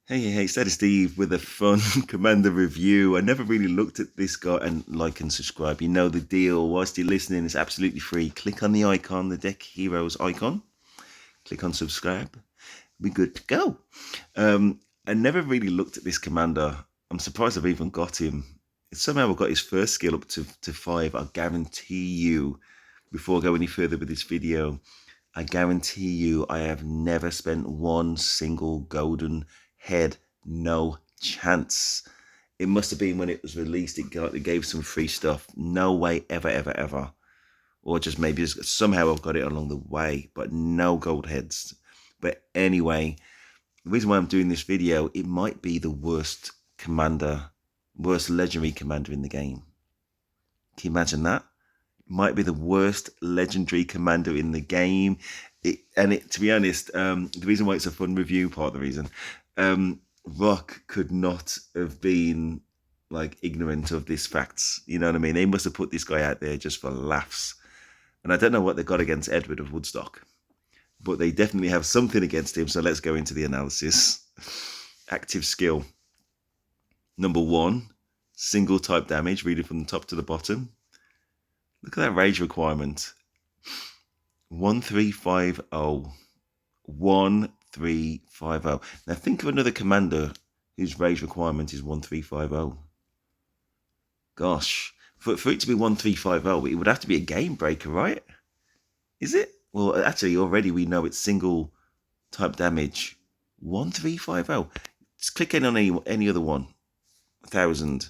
Hey, Steady Steve with a fun Commander review. I never really looked at this guy, and like and subscribe. You know the deal. Whilst you're listening, it's absolutely free. Click on the icon, the Deck Heroes icon. Click on subscribe. We're good to go. I never really looked at this commander. I'm surprised I've even got him. Somehow I got his first skill up to 5. I guarantee you, before I go any further with this video, I guarantee you I have never spent one single golden head. No chance. It must have been when it was released, it gave some free stuff. No way, ever. Or just maybe somehow I've got it along the way, but no gold heads. But anyway, the reason why I'm doing this video, it might be the worst legendary commander in the game. Can you imagine that? It might be the worst legendary commander in the game. To be honest, the reason why it's a fun review, part of the reason, ROK could not have been like ignorant of these facts. You know what I mean? They must have put this guy out there just for laughs. And I don't know what they got against Edward of Woodstock, but they definitely have something against him. So let's go into the analysis. Active skill. Number 1, single type damage, read it from the top to the bottom. Look at that rage requirement. 1350. 1350. Now think of another commander whose rage requirement is 1350. Gosh, for it to be 1350, it would have to be a game breaker, right? Is it? Well, actually, already we know it's single type damage. 1350. Just click in on any other one. 1000.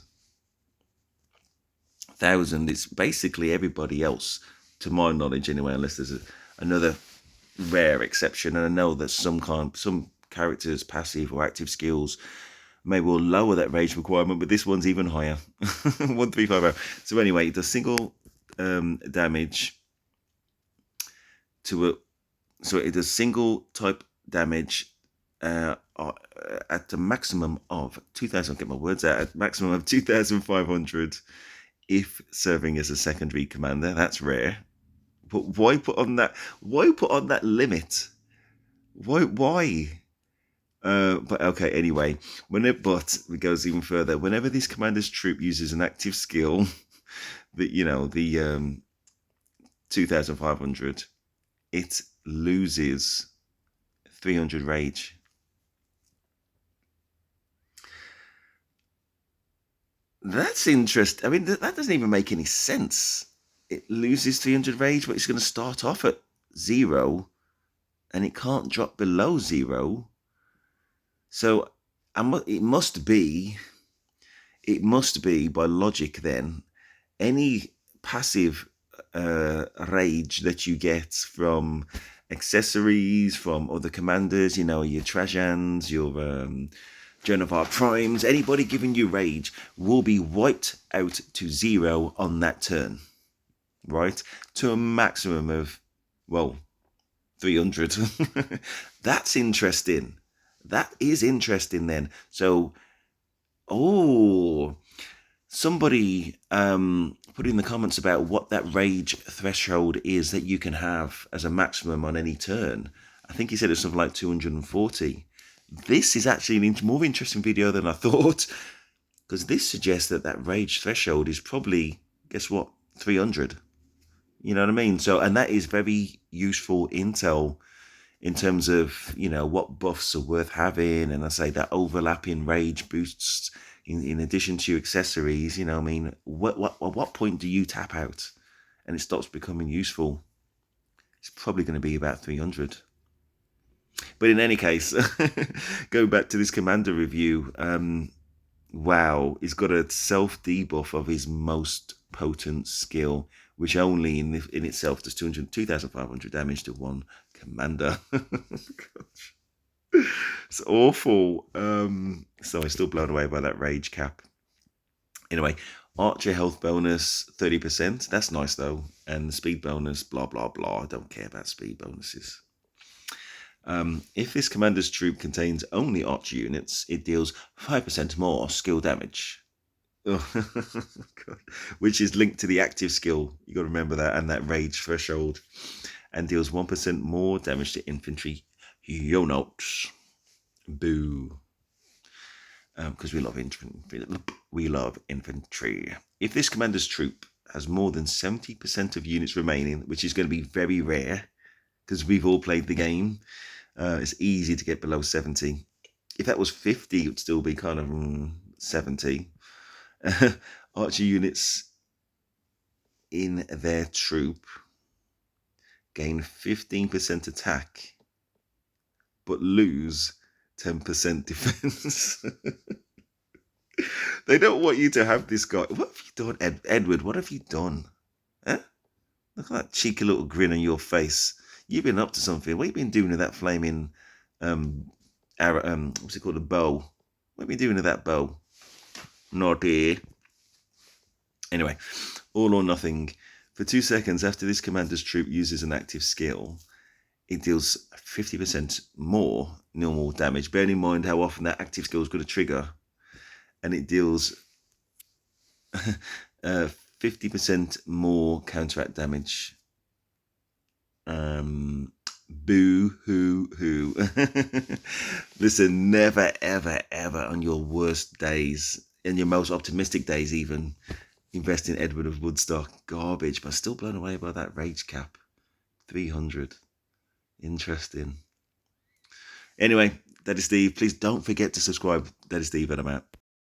It's basically everybody else, to my knowledge anyway, unless there's another rare exception. And I know that some characters' passive or active skills may well lower that rage requirement, but this one's even higher. 1350. So anyway, it does single damage to a. So it does single type damage at a maximum of 2,000. Get my words out. At maximum of 2,500 if serving as a secondary commander. That's rare. But why put on that? Why put on that limit? Why? But okay, anyway, but it goes even further. Whenever this commander's troop uses an active skill, the 2,500, it loses 300 rage. That's interesting. I mean, that doesn't even make any sense. It loses 300 rage, but it's going to start off at 0, and it can't drop below 0. So it must be by logic then, any passive rage that you get from accessories, from other commanders, your Trajans, your Genovar Primes, anybody giving you rage will be wiped out to 0 on that turn, right? To a maximum of, 300. That's interesting. That is interesting then. So, somebody put in the comments about what that rage threshold is that you can have as a maximum on any turn. I think he said it's something like 240. This is actually a more interesting video than I thought, because this suggests that rage threshold is probably, guess what, 300. You know what I mean? So, and that is very useful intel in terms of, what buffs are worth having. And I say that overlapping rage boosts in addition to accessories, I mean, at what point do you tap out and it stops becoming useful? It's probably going to be about 300. But in any case, going back to this commander review, wow, he's got a self debuff of his most potent skill, which only in itself does 2,500 damage to one commander. Gosh. It's awful. So I'm still blown away by that rage cap. Anyway, archer health bonus 30%. That's nice though. And the speed bonus, blah blah blah. I don't care about speed bonuses. If this commander's troop contains only archer units, it deals 5% more skill damage. Which is linked to the active skill. You got to remember that, and that rage threshold, and deals 1% more damage to infantry units. Boo. because we love infantry. We love infantry. If this commander's troop has more than 70% of units remaining, which is going to be very rare because we've all played the game, it's easy to get below 70. If that was 50, it would still be kind of 70. Archer units in their troop gain 15% attack, but lose 10% defense. They don't want you to have this guy. What have you done, Edward? What have you done? Huh? Look at that cheeky little grin on your face. You've been up to something. What have you been doing with that flaming arrow, what's it called? A bow. What have you been doing with that bow? Naughty. Anyway, all or nothing. For 2 seconds after this commander's troop uses an active skill, it deals 50% more normal damage. Bearing in mind how often that active skill is going to trigger. And it deals 50% more counteract damage. Boo hoo hoo. Listen, never, ever, ever on your worst days, in your most optimistic days even, invest in Edward of Woodstock. Garbage, but still blown away by that rage cap. 300. Interesting. Anyway, that is Steve. Please don't forget to subscribe. That is Steve, and I'm out.